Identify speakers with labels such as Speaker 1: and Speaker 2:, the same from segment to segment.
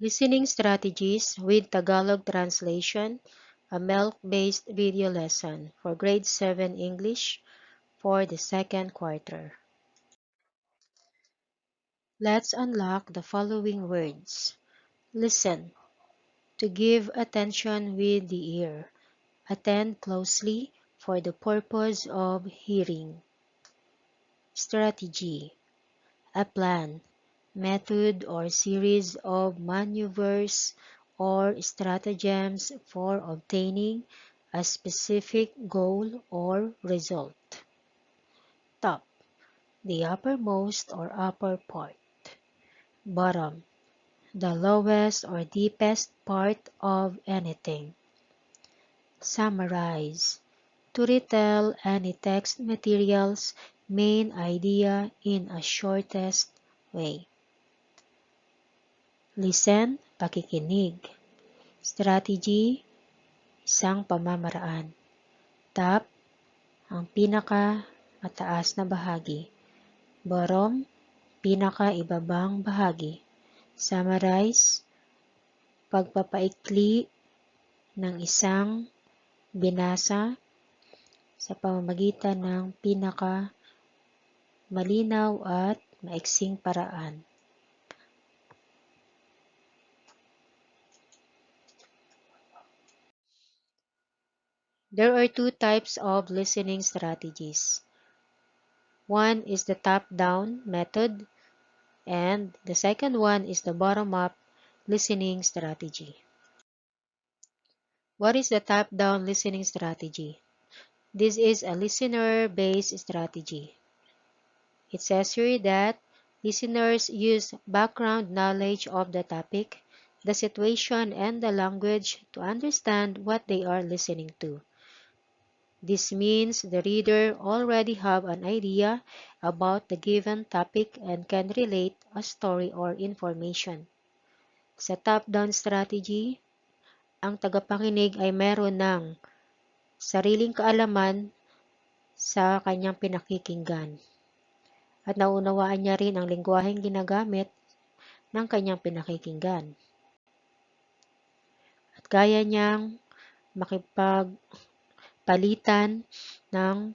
Speaker 1: Listening Strategies with Tagalog Translation, a milk-based video lesson for Grade 7 English for the second quarter. Let's unlock the following words. Listen. To give attention with the ear. Attend closely for the purpose of hearing. Strategy. A plan, method or series of maneuvers or stratagems for obtaining a specific goal or result. Top, the uppermost or upper part. Bottom, the lowest or deepest part of anything. Summarize, to retell any text material's main idea in a shortest way. Listen, pakikinig. Strategy, isang pamamaraan. Top, ang pinaka mataas na bahagi. Bottom, pinaka ibabang bahagi. Summarize, pagpapaikli ng isang binasa sa pamamagitan ng pinaka malinaw at maiksing paraan. There are two types of listening strategies. One is the top-down method, and the second one is the bottom-up listening strategy. What is the top-down listening strategy? This is a listener-based strategy. It says here that listeners use background knowledge of the topic, the situation, and the language to understand what they are listening to. This means the reader already have an idea about the given topic and can relate a story or information. Sa top-down strategy, ang tagapakinig ay meron ng sariling kaalaman sa kanyang pinakikinggan at naunawaan niya rin ang lengguwaheng ginagamit ng kanyang pinakikinggan. At kaya niyang makipagpalitan ng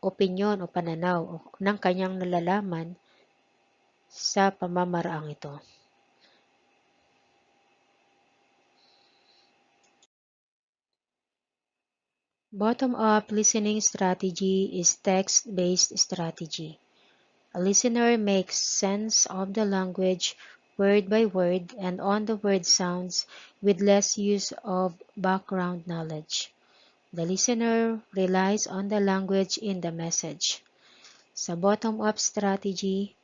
Speaker 1: opinyon o pananaw ng kanyang nalalaman sa pamamaraang ito. Bottom-up listening strategy is text-based strategy. A listener makes sense of the language word by word and on the word sounds with less use of background knowledge. The listener relies on the language in the message. Sa bottom-up strategy,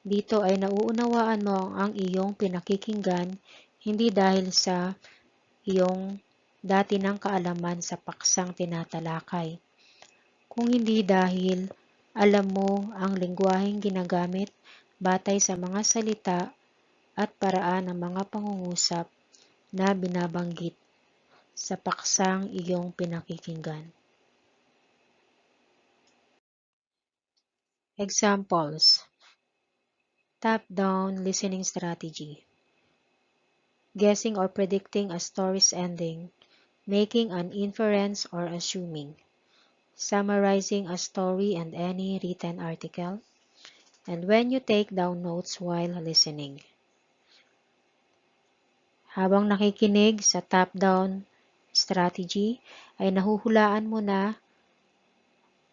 Speaker 1: dito ay nauunawaan mo ang iyong pinakikinggan hindi dahil sa iyong dati ng kaalaman sa paksang tinatalakay, kung hindi dahil alam mo ang lengguwaheng ginagamit batay sa mga salita at paraan ng mga pangungusap na binabanggit sa paksang iyong pinakikinggan. Examples. Top-down listening strategy. Guessing or predicting a story's ending, making an inference or assuming, summarizing a story and any written article, and when you take down notes while listening. Habang nakikinig sa top-down strategy, ay nahuhulaan mo na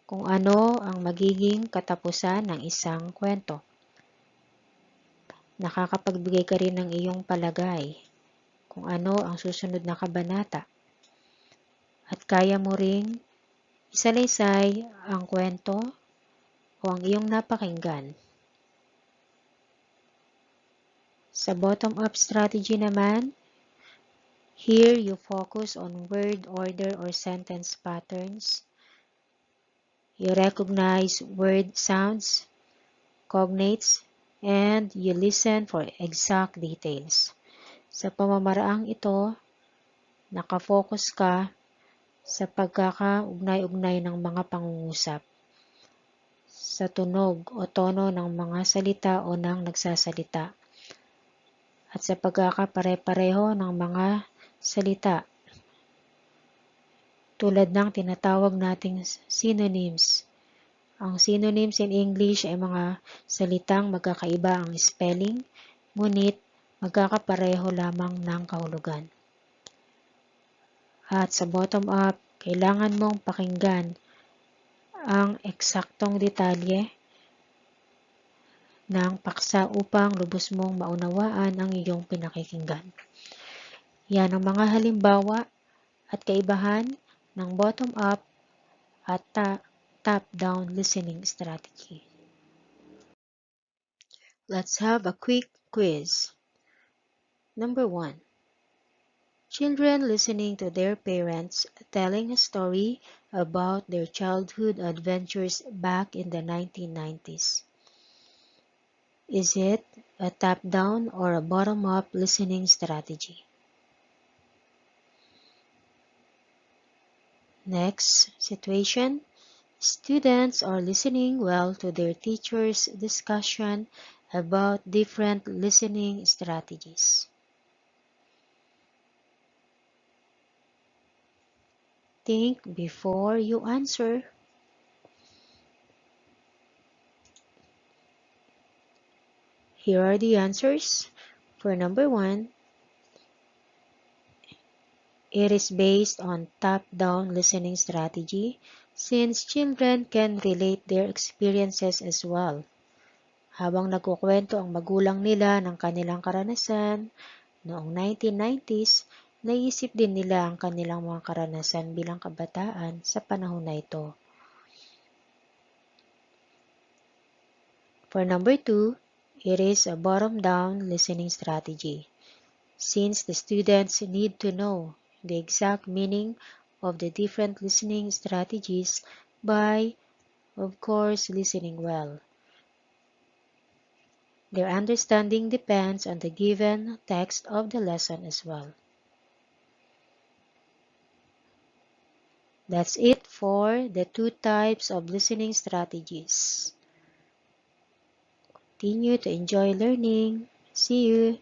Speaker 1: kung ano ang magiging katapusan ng isang kwento. Nakakapagbigay ka rin ng iyong palagay kung ano ang susunod na kabanata. At kaya mo ring isalaysay ang kwento o ang iyong napakinggan. Sa bottom-up strategy naman, here you focus on word order or sentence patterns. You recognize word sounds, cognates, and you listen for exact details. Sa pamamaraang ito, nakafocus ka sa pagkakaugnay-ugnay ng mga pangungusap, sa tunog o tono ng mga salita o ng nagsasalita, at sa pagkakapare-pareho ng mga salita, tulad ng tinatawag nating synonyms. Ang synonyms in English ay mga salitang magkakaiba ang spelling, ngunit magkakapareho lamang ng kahulugan. At sa bottom-up, kailangan mong pakinggan ang eksaktong detalye ng paksa upang lubos mong maunawaan ang iyong pinakikinggan. Yan ang mga halimbawa at kaibahan ng bottom-up at top-down listening strategy. Let's have a quick quiz. Number 1. Children listening to their parents telling a story about their childhood adventures back in the 1990s. Is it a top-down or a bottom-up listening strategy? Next situation. Students are listening well to their teacher's discussion about different listening strategies. Think before you answer. Here are the answers. For number 1, it is based on top-down listening strategy since children can relate their experiences as well. Habang nagkukwento ang magulang nila ng kanilang karanasan noong 1990s, naisip din nila ang kanilang mga karanasan bilang kabataan sa panahon na ito. For number 2, it is a bottom-down listening strategy, since the students need to know the exact meaning of the different listening strategies by, of course, listening well. Their understanding depends on the given text of the lesson as well. That's it for the 2 types of listening strategies. Continue to enjoy learning. See you!